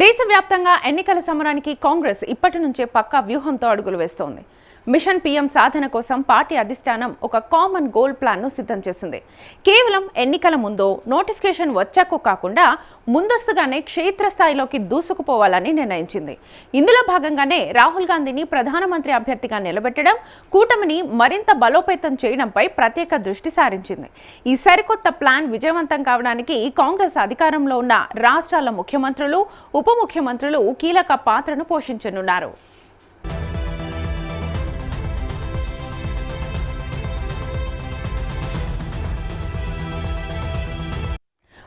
దేశవ్యాప్తంగా ఎన్నికల సమరానికి కాంగ్రెస్ ఇప్పటి నుంచే పక్కా వ్యూహంతో అడుగులు వేస్తోంది. మిషన్ పీఎం సాధన కోసం పార్టీ అధిష్టానం ఒక కామన్ గోల్ ప్లాన్ ను సిద్ధం చేసింది. కేవలం ఎన్నికల ముందో నోటిఫికేషన్ వచ్చాకో కాకుండా ముందస్తుగానే క్షేత్రస్థాయిలోకి దూసుకుపోవాలని నిర్ణయించింది. ఇందులో భాగంగానే రాహుల్ గాంధీని ప్రధానమంత్రి అభ్యర్థిగా నిలబెట్టడం, కూటమిని మరింత బలోపేతం చేయడంపై ప్రత్యేక దృష్టి సారించింది. ఈ సరికొత్త ప్లాన్ విజయవంతం కావడానికి కాంగ్రెస్ అధికారంలో ఉన్న రాష్ట్రాల ముఖ్యమంత్రులు, ఉప ముఖ్యమంత్రులు కీలక పాత్రను పోషించనున్నారు.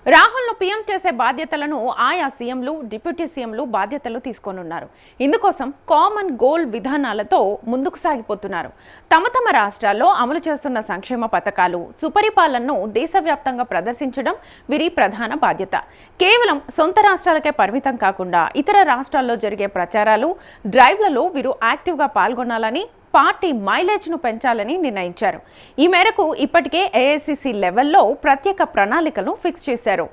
రాహుల్ను పీఎం చేసే బాధ్యతలను ఆయా సీఎంలు, డిప్యూటీ సీఎంలు బాధ్యతలు తీసుకోనున్నారు. ఇందుకోసం కామన్ గోల్ విధానాలతో ముందుకు సాగిపోతున్నారు. తమ రాష్ట్రాల్లో అమలు చేస్తున్న సంక్షేమ పథకాలు, సుపరిపాలనను దేశవ్యాప్తంగా ప్రదర్శించడం వీరి ప్రధాన బాధ్యత. కేవలం సొంత రాష్ట్రాలకే పరిమితం కాకుండా ఇతర రాష్ట్రాల్లో జరిగే ప్రచారాలు, డ్రైవ్లలో వీరు యాక్టివ్గా పాల్గొనాలని, పార్టీ మైలేజ్ను పెంచాలని నిర్ణయించారు. ఈ మేరకు ఇప్పటికే ఏఐసీసీ లెవెల్లో ప్రత్యేక ప్రణాళికలను ఫిక్స్ చేశారు.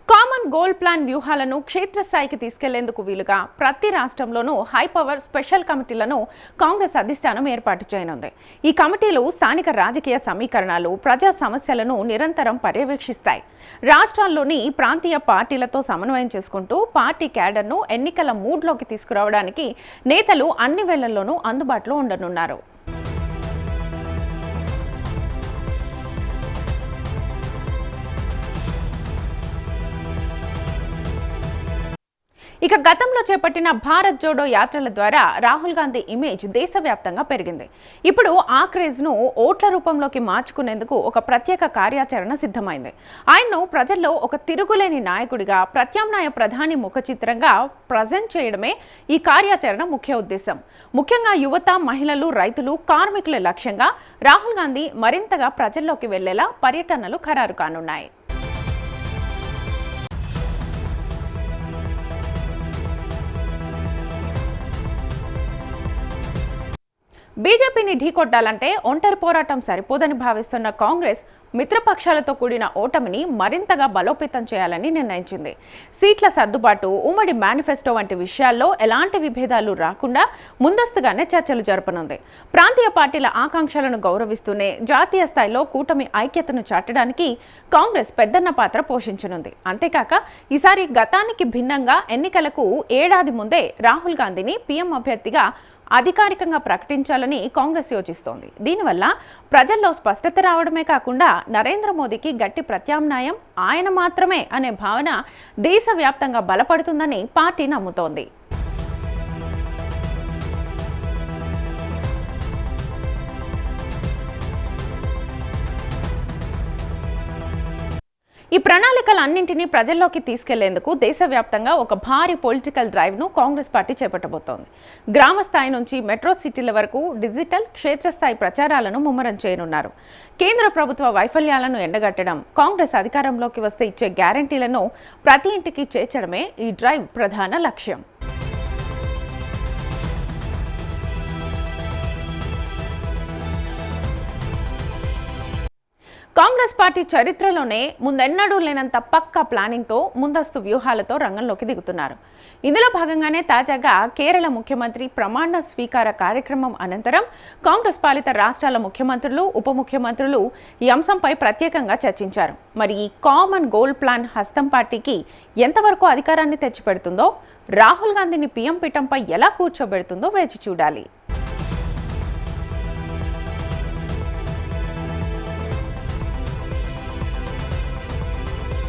కామన్ గోల్ ప్లాన్ వ్యూహాలను క్షేత్రస్థాయికి తీసుకెళ్లేందుకు వీలుగా ప్రతి రాష్ట్రంలోనూ హై పవర్ స్పెషల్ కమిటీలను కాంగ్రెస్ అధిష్టానం ఏర్పాటు చేయనుంది. ఈ కమిటీలు స్థానిక రాజకీయ సమీకరణాలు, ప్రజా సమస్యలను నిరంతరం పర్యవేక్షిస్తాయి. రాష్ట్రాల్లోని ప్రాంతీయ పార్టీలతో సమన్వయం చేసుకుంటూ పార్టీ క్యాడర్ను ఎన్నికల మూడ్లోకి తీసుకురావడానికి నేతలు అన్ని వేళల్లోనూ అందుబాటులో ఉండనున్నారు. ఇక గతంలో చేపట్టిన భారత్ జోడో యాత్రల ద్వారా రాహుల్ గాంధీ ఇమేజ్ దేశవ్యాప్తంగా పెరిగింది. ఇప్పుడు ఆ క్రేజ్ను ఓట్ల రూపంలోకి మార్చుకునేందుకు ఒక ప్రత్యేక కార్యాచరణ సిద్ధమైంది. ఆయన్ను ప్రజల్లో ఒక తిరుగులేని నాయకుడిగా, ప్రత్యామ్నాయ ప్రధాని ముఖచిత్రంగా ప్రజెంట్ చేయడమే ఈ కార్యాచరణ ముఖ్య ఉద్దేశం. ముఖ్యంగా యువత, మహిళలు, రైతులు, కార్మికుల లక్ష్యంగా రాహుల్ గాంధీ మరింతగా ప్రజల్లోకి వెళ్లేలా పర్యటనలు ఖరారు కానున్నాయి. బీజేపీని ఢీకొట్టాలంటే ఒంటరి పోరాటం సరిపోదని భావిస్తున్న కాంగ్రెస్ మిత్రపక్షాలతో కూడిన ఓటమిని మరింతగా బలోపేతం చేయాలని నిర్ణయించింది. సీట్ల సర్దుబాటు, ఉమ్మడి మేనిఫెస్టో వంటి విషయాల్లో ఎలాంటి విభేదాలు రాకుండా ముందస్తుగానే చర్చలు జరపనుంది. ప్రాంతీయ పార్టీల ఆకాంక్షలను గౌరవిస్తూనే జాతీయ స్థాయిలో కూటమి ఐక్యతను చాటడానికి కాంగ్రెస్ పెద్దన్న పాత్ర పోషించనుంది. అంతేకాక ఈసారి గతానికి భిన్నంగా ఎన్నికలకు ఏడాది ముందే రాహుల్ గాంధీని పీఎం అభ్యర్థిగా అధికారికంగా ప్రకటించాలని కాంగ్రెస్ యోచిస్తోంది. దీనివల్ల ప్రజల్లో స్పష్టత రావడమే కాకుండా నరేంద్ర మోదీకి గట్టి ప్రత్యామ్నాయం ఆయన మాత్రమే అనే భావన దేశవ్యాప్తంగా బలపడుతుందని పార్టీ నమ్ముతోంది. ఈ ప్రణాళికలన్నింటినీ ప్రజల్లోకి తీసుకెళ్లేందుకు దేశవ్యాప్తంగా ఒక భారీ పొలిటికల్ డ్రైవ్ను కాంగ్రెస్ పార్టీ చేపట్టబోతోంది. గ్రామ స్థాయి నుంచి మెట్రో సిటీల వరకు డిజిటల్, క్షేత్రస్థాయి ప్రచారాలను ముమ్మరం చేయనున్నారు. కేంద్ర ప్రభుత్వ వైఫల్యాలను ఎండగట్టడం, కాంగ్రెస్ అధికారంలోకి వస్తే ఇచ్చే గ్యారంటీలను ప్రతి ఇంటికి చేర్చడమే ఈ డ్రైవ్ ప్రధాన లక్ష్యం. కాంగ్రెస్ పార్టీ చరిత్రలోనే ముందెన్నడూ లేనంత పక్కా ప్లానింగ్తో, ముందస్తు వ్యూహాలతో రంగంలోకి దిగుతున్నారు. ఇందులో భాగంగానే తాజాగా కేరళ ముఖ్యమంత్రి ప్రమాణ స్వీకార కార్యక్రమం అనంతరం కాంగ్రెస్ పాలిత రాష్ట్రాల ముఖ్యమంత్రులు, ఉప ముఖ్యమంత్రులు ఈ అంశంపై ప్రత్యేకంగా చర్చించారు. మరి ఈ కామన్ గోల్ ప్లాన్ హస్తం పార్టీకి ఎంతవరకు అధికారాన్ని తెచ్చిపెడుతుందో, రాహుల్ గాంధీని పీఎం పీఠంపై ఎలా కూర్చోబెడుతుందో వేచి చూడాలి.